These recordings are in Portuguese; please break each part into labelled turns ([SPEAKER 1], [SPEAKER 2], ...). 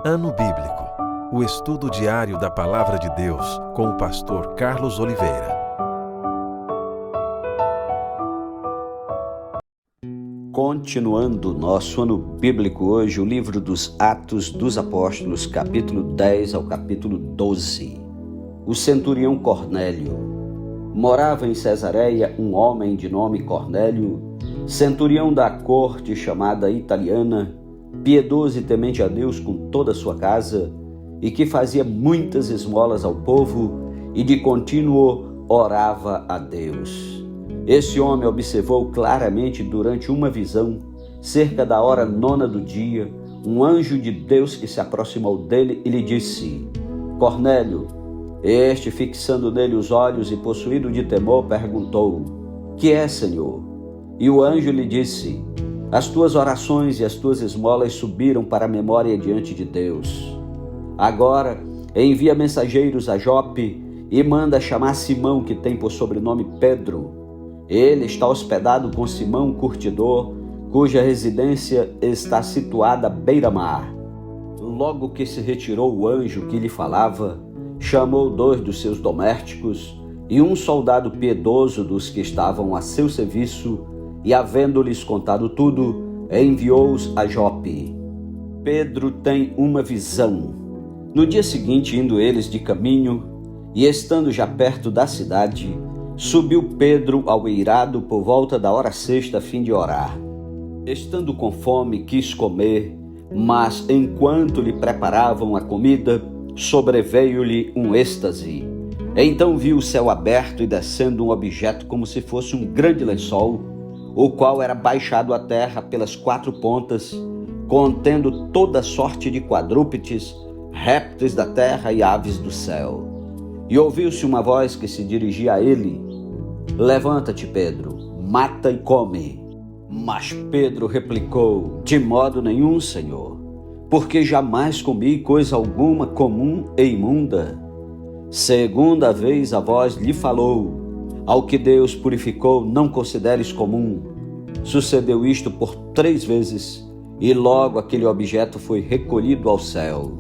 [SPEAKER 1] Ano Bíblico, o estudo diário da Palavra de Deus com o pastor Carlos Oliveira.
[SPEAKER 2] Continuando nosso ano bíblico hoje, o livro dos Atos dos Apóstolos, capítulo 10 ao capítulo 12. O centurião Cornélio. Morava em Cesareia um homem de nome Cornélio, centurião da corte chamada italiana, piedoso e temente a Deus com toda a sua casa, e que fazia muitas esmolas ao povo e de contínuo orava a Deus. Esse homem observou claramente durante uma visão, cerca da hora 9ª do dia, um anjo de Deus que se aproximou dele e lhe disse: Cornélio. Este, fixando nele os olhos e possuído de temor, perguntou: Que é, Senhor? E o anjo lhe disse: As tuas orações e as tuas esmolas subiram para a memória diante de Deus. Agora envia mensageiros a Jope e manda chamar Simão, que tem por sobrenome Pedro. Ele está hospedado com Simão, curtidor, cuja residência está situada à beira-mar. Logo que se retirou o anjo que lhe falava, chamou 2 dos seus domésticos e um soldado piedoso dos que estavam a seu serviço, e, havendo-lhes contado tudo, enviou-os a Jope. Pedro tem uma visão. No dia seguinte, indo eles de caminho, e estando já perto da cidade, subiu Pedro ao eirado por volta da hora 6ª a fim de orar. Estando com fome, quis comer, mas enquanto lhe preparavam a comida, sobreveio-lhe um êxtase. Então viu o céu aberto e descendo um objeto como se fosse um grande lençol, o qual era baixado à terra pelas 4 pontas, contendo toda sorte de quadrúpedes, répteis da terra e aves do céu. E ouviu-se uma voz que se dirigia a ele: Levanta-te, Pedro, mata e come. Mas Pedro replicou: De modo nenhum, Senhor, porque jamais comi coisa alguma comum e imunda. Segunda vez a voz lhe falou: Ao que Deus purificou, não consideres comum. Sucedeu isto por 3 vezes, e logo aquele objeto foi recolhido ao céu.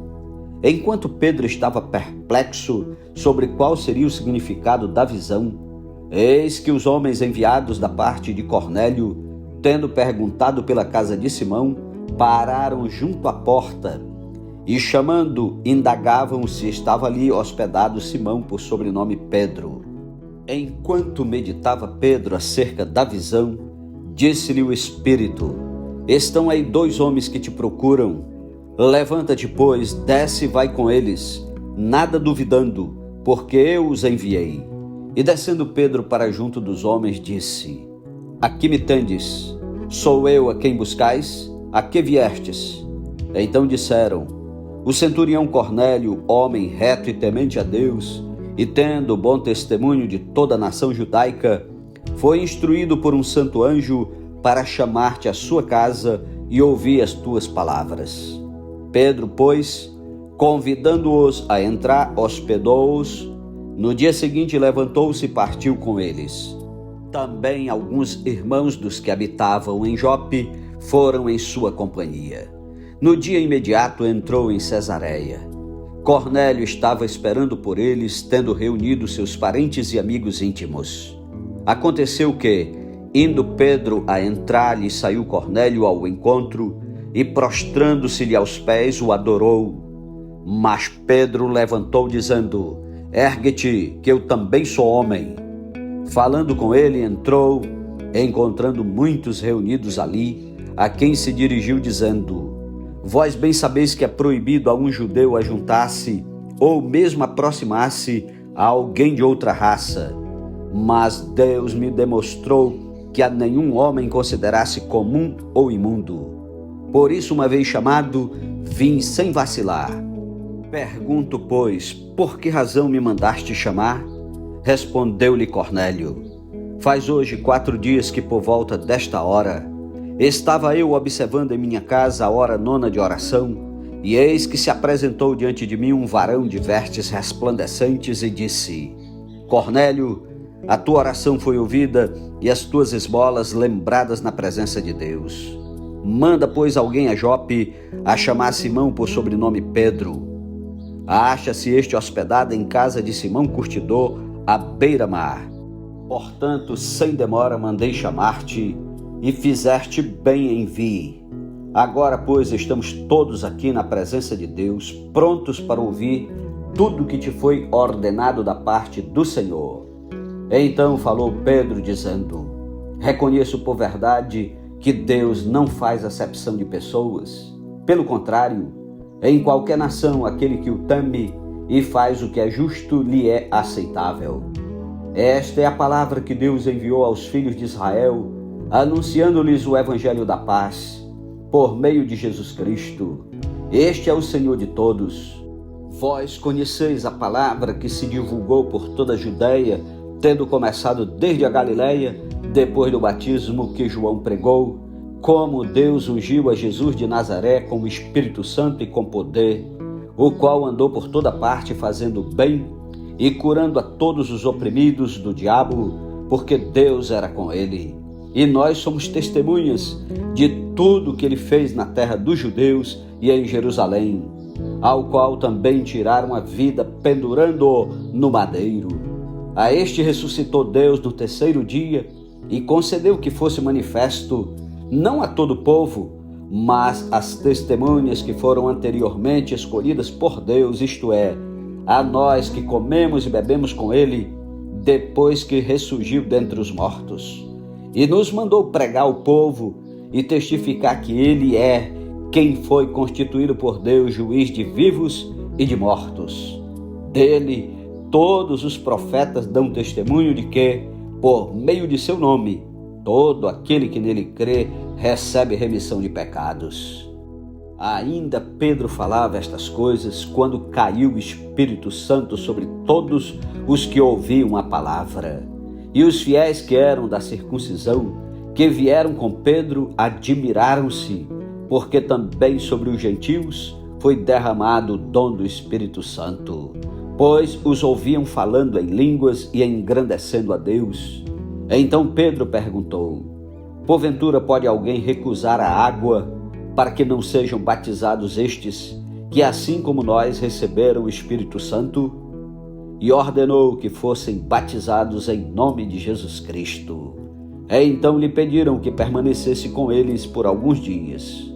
[SPEAKER 2] Enquanto Pedro estava perplexo sobre qual seria o significado da visão, eis que os homens enviados da parte de Cornélio, tendo perguntado pela casa de Simão, pararam junto à porta e, chamando, indagavam se estava ali hospedado Simão, por sobrenome Pedro. Enquanto meditava Pedro acerca da visão, disse-lhe o Espírito: Estão aí 2 homens que te procuram. Levanta-te, pois, desce e vai com eles, nada duvidando, porque eu os enviei. E descendo Pedro para junto dos homens, disse: Aqui me tendes, sou eu a quem buscais? A que viestes? Então disseram: O centurião Cornélio, homem reto e temente a Deus, e tendo bom testemunho de toda a nação judaica, foi instruído por um santo anjo para chamar-te à sua casa e ouvir as tuas palavras. Pedro, pois, convidando-os a entrar, hospedou-os. No dia seguinte levantou-se e partiu com eles. Também alguns irmãos dos que habitavam em Jope foram em sua companhia. No dia imediato entrou em Cesareia. Cornélio estava esperando por eles, tendo reunido seus parentes e amigos íntimos. Aconteceu que, indo Pedro a entrar, lhe saiu Cornélio ao encontro e, prostrando-se-lhe aos pés, o adorou. Mas Pedro levantou, dizendo: Ergue-te, que eu também sou homem. Falando com ele, entrou, encontrando muitos reunidos ali, a quem se dirigiu, dizendo: Vós bem sabeis que é proibido a um judeu ajuntar-se, ou mesmo aproximar-se a alguém de outra raça. Mas Deus me demonstrou que a nenhum homem considerasse comum ou imundo. Por isso, uma vez chamado, vim sem vacilar. Pergunto, pois, por que razão me mandaste chamar? Respondeu-lhe Cornélio: Faz hoje 4 dias que, por volta desta hora, estava eu observando em minha casa a hora 9ª de oração, e eis que se apresentou diante de mim um varão de vestes resplandecentes e disse: Cornélio, a tua oração foi ouvida e as tuas esmolas lembradas na presença de Deus. Manda, pois, alguém a Jope a chamar Simão por sobrenome Pedro. Acha-se este hospedado em casa de Simão Curtidor, à beira-mar. Portanto, sem demora mandei chamar-te, e fizeste bem em vir. Agora, pois, estamos todos aqui na presença de Deus, prontos para ouvir tudo que te foi ordenado da parte do Senhor. Então falou Pedro, dizendo: reconheço por verdade que Deus não faz acepção de pessoas. Pelo contrário, em qualquer nação, aquele que o teme e faz o que é justo lhe é aceitável. Esta é a palavra que Deus enviou aos filhos de Israel, anunciando-lhes o evangelho da paz, por meio de Jesus Cristo. Este é o Senhor de todos. Vós conheceis a palavra que se divulgou por toda a Judeia, tendo começado desde a Galileia, depois do batismo que João pregou, como Deus ungiu a Jesus de Nazaré com o Espírito Santo e com poder, o qual andou por toda parte fazendo bem e curando a todos os oprimidos do diabo, porque Deus era com ele. E nós somos testemunhas de tudo que ele fez na terra dos judeus e em Jerusalém, ao qual também tiraram a vida pendurando-o no madeiro. A este ressuscitou Deus no terceiro dia e concedeu que fosse manifesto, não a todo o povo, mas às testemunhas que foram anteriormente escolhidas por Deus, isto é, a nós que comemos e bebemos com ele, depois que ressurgiu dentre os mortos. E nos mandou pregar ao povo e testificar que ele é quem foi constituído por Deus juiz de vivos e de mortos. Dele, todos os profetas dão testemunho de que, por meio de seu nome, todo aquele que nele crê recebe remissão de pecados. Ainda Pedro falava estas coisas quando caiu o Espírito Santo sobre todos os que ouviam a palavra. E os fiéis que eram da circuncisão, que vieram com Pedro, admiraram-se, porque também sobre os gentios foi derramado o dom do Espírito Santo, pois os ouviam falando em línguas e engrandecendo a Deus. Então Pedro perguntou: porventura pode alguém recusar a água para que não sejam batizados estes, que assim como nós receberam o Espírito Santo? E ordenou que fossem batizados em nome de Jesus Cristo. Então lhe pediram que permanecesse com eles por alguns dias.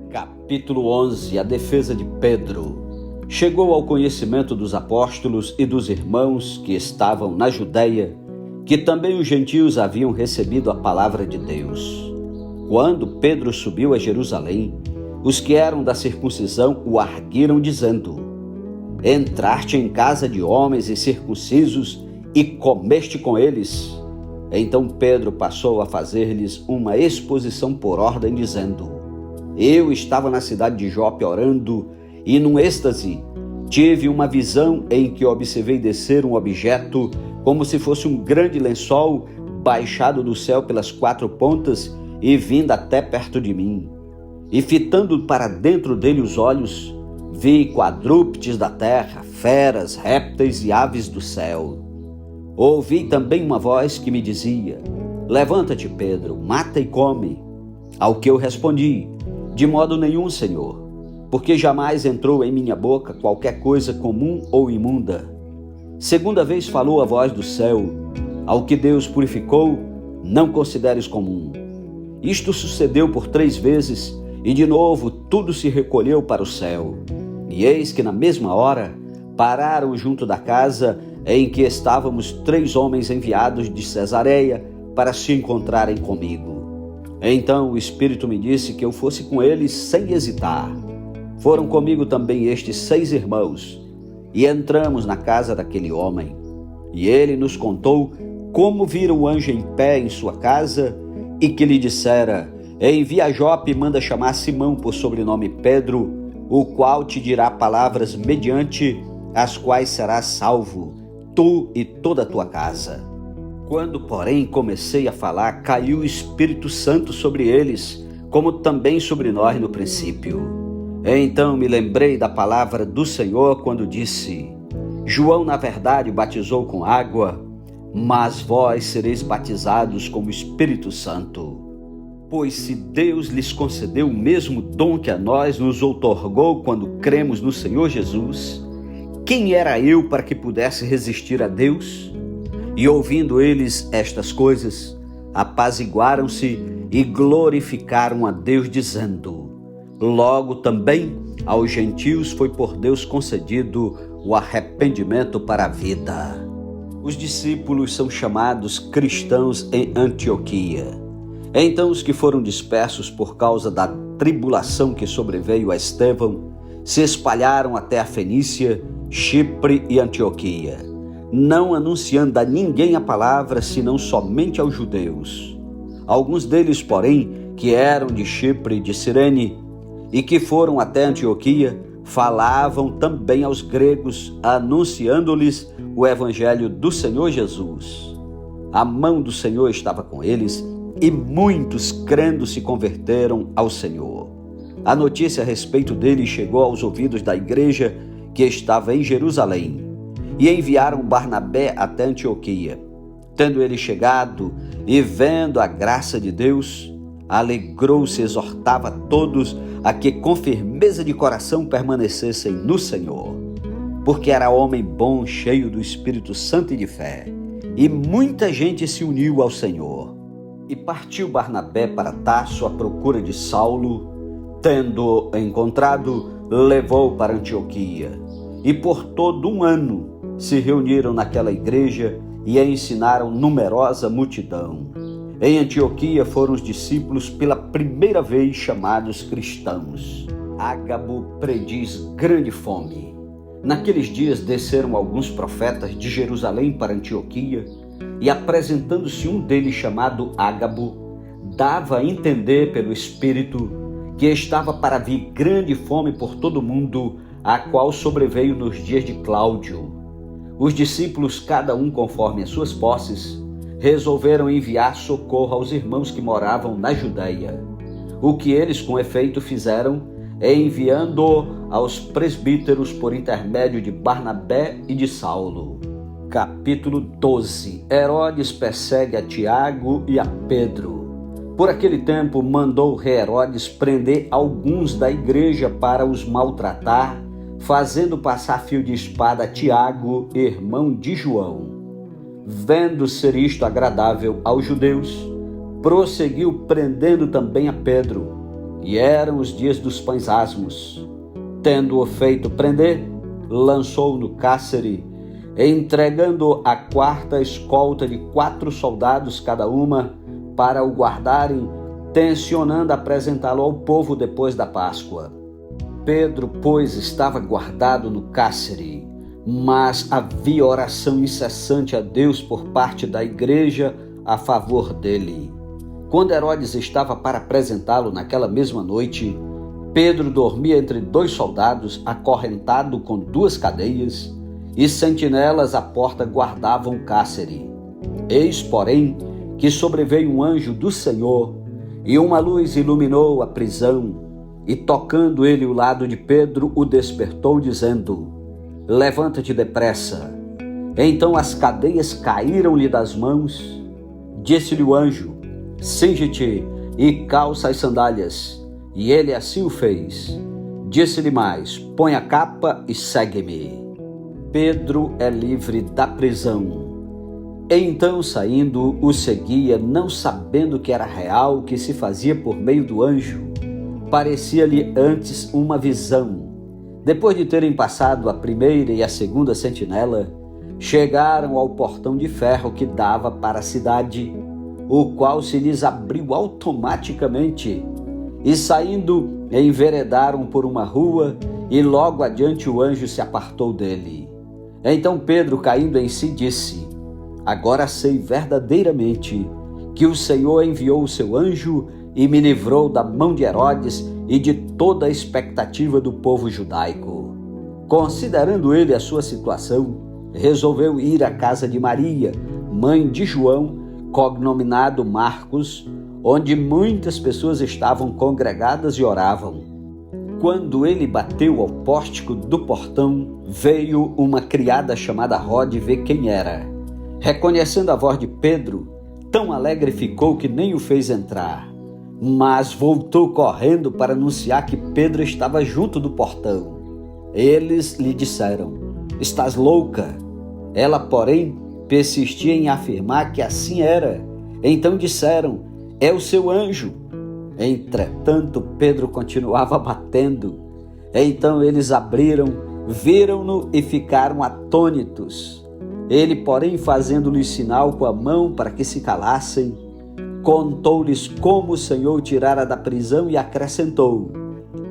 [SPEAKER 2] Capítulo 11. A defesa de Pedro. Chegou ao conhecimento dos apóstolos e dos irmãos que estavam na Judeia, que também os gentios haviam recebido a palavra de Deus. Quando Pedro subiu a Jerusalém, os que eram da circuncisão o arguiram, dizendo: entraste em casa de homens incircuncisos e comeste com eles. Então Pedro passou a fazer-lhes uma exposição por ordem, dizendo: eu estava na cidade de Jope orando, e num êxtase tive uma visão em que observei descer um objeto como se fosse um grande lençol baixado do céu pelas quatro pontas e vindo até perto de mim. E fitando para dentro dele os olhos, vi quadrúpedes da terra, feras, répteis e aves do céu. Ouvi também uma voz que me dizia: levanta-te, Pedro, mata e come. Ao que eu respondi: de modo nenhum, Senhor, porque jamais entrou em minha boca qualquer coisa comum ou imunda. Segunda vez falou a voz do céu: ao que Deus purificou, não consideres comum. Isto sucedeu por 3 vezes, e de novo tudo se recolheu para o céu. E eis que na mesma hora pararam junto da casa em que estávamos 3 homens enviados de Cesareia para se encontrarem comigo. Então o Espírito me disse que eu fosse com eles sem hesitar. Foram comigo também estes 6 irmãos, e entramos na casa daquele homem. E ele nos contou como vira o anjo em pé em sua casa e que lhe dissera: envia a Jope e manda chamar Simão por sobrenome Pedro, o qual te dirá palavras mediante as quais serás salvo, tu e toda a tua casa. Quando, porém, comecei a falar, caiu o Espírito Santo sobre eles, como também sobre nós no princípio. Então me lembrei da palavra do Senhor quando disse: João, na verdade, batizou com água, mas vós sereis batizados com o Espírito Santo. Pois se Deus lhes concedeu o mesmo dom que a nós nos outorgou quando cremos no Senhor Jesus, quem era eu para que pudesse resistir a Deus? E ouvindo eles estas coisas, apaziguaram-se e glorificaram a Deus, dizendo: logo também aos gentios foi por Deus concedido o arrependimento para a vida. Os discípulos são chamados cristãos em Antioquia. Então os que foram dispersos por causa da tribulação que sobreveio a Estevão se espalharam até a Fenícia, Chipre e Antioquia, não anunciando a ninguém a palavra, senão somente aos judeus. Alguns deles, porém, que eram de Chipre e de Cirene, e que foram até Antioquia, falavam também aos gregos, anunciando-lhes o evangelho do Senhor Jesus. A mão do Senhor estava com eles, e muitos, crendo, se converteram ao Senhor. A notícia a respeito dele chegou aos ouvidos da igreja que estava em Jerusalém, e enviaram Barnabé até Antioquia. Tendo ele chegado e vendo a graça de Deus, alegrou-se e exortava a todos a que com firmeza de coração permanecessem no Senhor, porque era homem bom, cheio do Espírito Santo e de fé, e muita gente se uniu ao Senhor. E partiu Barnabé para Tarso à procura de Saulo. Tendo-o encontrado, levou-o para Antioquia. E por todo um ano se reuniram naquela igreja e ensinaram numerosa multidão. Em Antioquia foram os discípulos pela primeira vez chamados cristãos. Ágabo prediz grande fome. Naqueles dias desceram alguns profetas de Jerusalém para Antioquia, e apresentando-se um deles chamado Ágabo, dava a entender pelo Espírito que estava para vir grande fome por todo o mundo, a qual sobreveio nos dias de Cláudio. Os discípulos, cada um conforme as suas posses, resolveram enviar socorro aos irmãos que moravam na Judéia. O que eles com efeito fizeram, enviando-o aos presbíteros por intermédio de Barnabé e de Saulo. Capítulo 12. Herodes persegue a Tiago e a Pedro. Por aquele tempo mandou o rei Herodes prender alguns da igreja para os maltratar, fazendo passar fio de espada a Tiago, irmão de João. Vendo ser isto agradável aos judeus, prosseguiu prendendo também a Pedro, e eram os dias dos pães asmos. Tendo-o feito prender, lançou-o no cárcere, entregando a quarta escolta de 4 soldados cada uma, para o guardarem, tencionando apresentá-lo ao povo depois da Páscoa. Pedro, pois, estava guardado no cárcere, mas havia oração incessante a Deus por parte da igreja a favor dele. Quando Herodes estava para apresentá-lo naquela mesma noite, Pedro dormia entre 2 soldados, acorrentado com 2 cadeias, e sentinelas à porta guardavam o cárcere. Eis, porém, que sobreveio um anjo do Senhor, e uma luz iluminou a prisão, e tocando ele o lado de Pedro, o despertou, dizendo: levanta-te depressa. Então as cadeias caíram-lhe das mãos. Disse-lhe o anjo: cinge-te e calça as sandálias. E ele assim o fez. Disse-lhe mais: põe a capa e segue-me. Pedro é livre da prisão. Então, saindo, o seguia, não sabendo que era real o que se fazia por meio do anjo. Parecia-lhe antes uma visão. Depois de terem passado a primeira e a segunda sentinela, chegaram ao portão de ferro que dava para a cidade, o qual se lhes abriu automaticamente, e saindo, enveredaram por uma rua, e logo adiante o anjo se apartou dele. Então Pedro, caindo em si, disse: agora sei verdadeiramente que o Senhor enviou o seu anjo e me livrou da mão de Herodes e de toda a expectativa do povo judaico. Considerando ele a sua situação, resolveu ir à casa de Maria, mãe de João, cognominado Marcos, onde muitas pessoas estavam congregadas e oravam. Quando ele bateu ao pórtico do portão, veio uma criada chamada Rode ver quem era. Reconhecendo a voz de Pedro, tão alegre ficou que nem o fez entrar. mas voltou correndo para anunciar que Pedro estava junto do portão. Eles lhe disseram: estás louca? Ela, porém, persistia em afirmar que assim era. Então disseram: é o seu anjo. Entretanto, Pedro continuava batendo. Então eles abriram, viram-no e ficaram atônitos. Ele, porém, fazendo-lhes sinal com a mão para que se calassem, contou-lhes como o Senhor o tirara da prisão e acrescentou: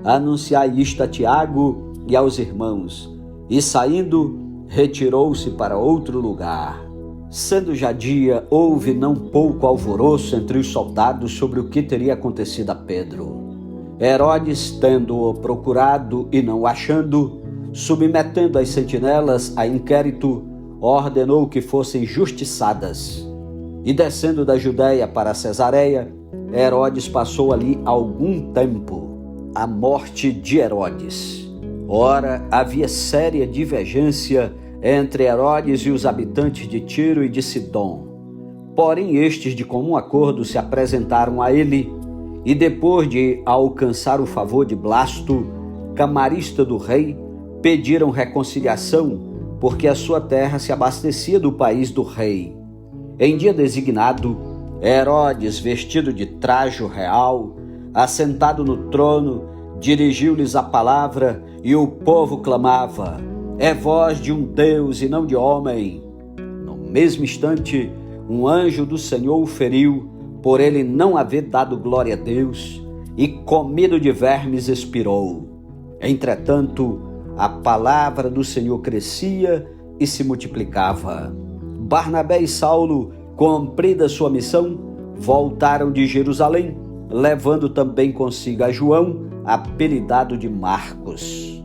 [SPEAKER 2] anunciai isto a Tiago e aos irmãos. E saindo, retirou-se para outro lugar. Sendo já dia, houve não pouco alvoroço entre os soldados sobre o que teria acontecido a Pedro. Herodes, tendo-o procurado e não o achando, submetendo as sentinelas a inquérito, ordenou que fossem justiçadas. E descendo da Judéia para Cesareia, Herodes passou ali algum tempo. A morte de Herodes. Ora, havia séria divergência entre Herodes e os habitantes de Tiro e de Sidom. Porém, estes de comum acordo se apresentaram a ele, e depois de alcançar o favor de Blasto, camarista do rei, pediram reconciliação, porque a sua terra se abastecia do país do rei. Em dia designado, Herodes, vestido de trajo real, assentado no trono, dirigiu-lhes a palavra, e o povo clamava: é voz de um Deus e não de homem. No mesmo instante, um anjo do Senhor o feriu, por ele não haver dado glória a Deus, e comido de vermes expirou. Entretanto, a palavra do Senhor crescia e se multiplicava. Barnabé e Saulo, cumprida sua missão, voltaram de Jerusalém, levando também consigo a João, apelidado de Marcos.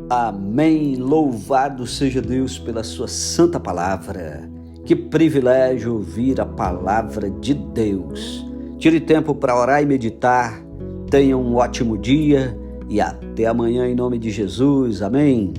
[SPEAKER 2] Amém. Louvado seja Deus pela sua santa palavra. Que privilégio ouvir a palavra de Deus. Tire tempo para orar e meditar. Tenha um ótimo dia e até amanhã em nome de Jesus. Amém.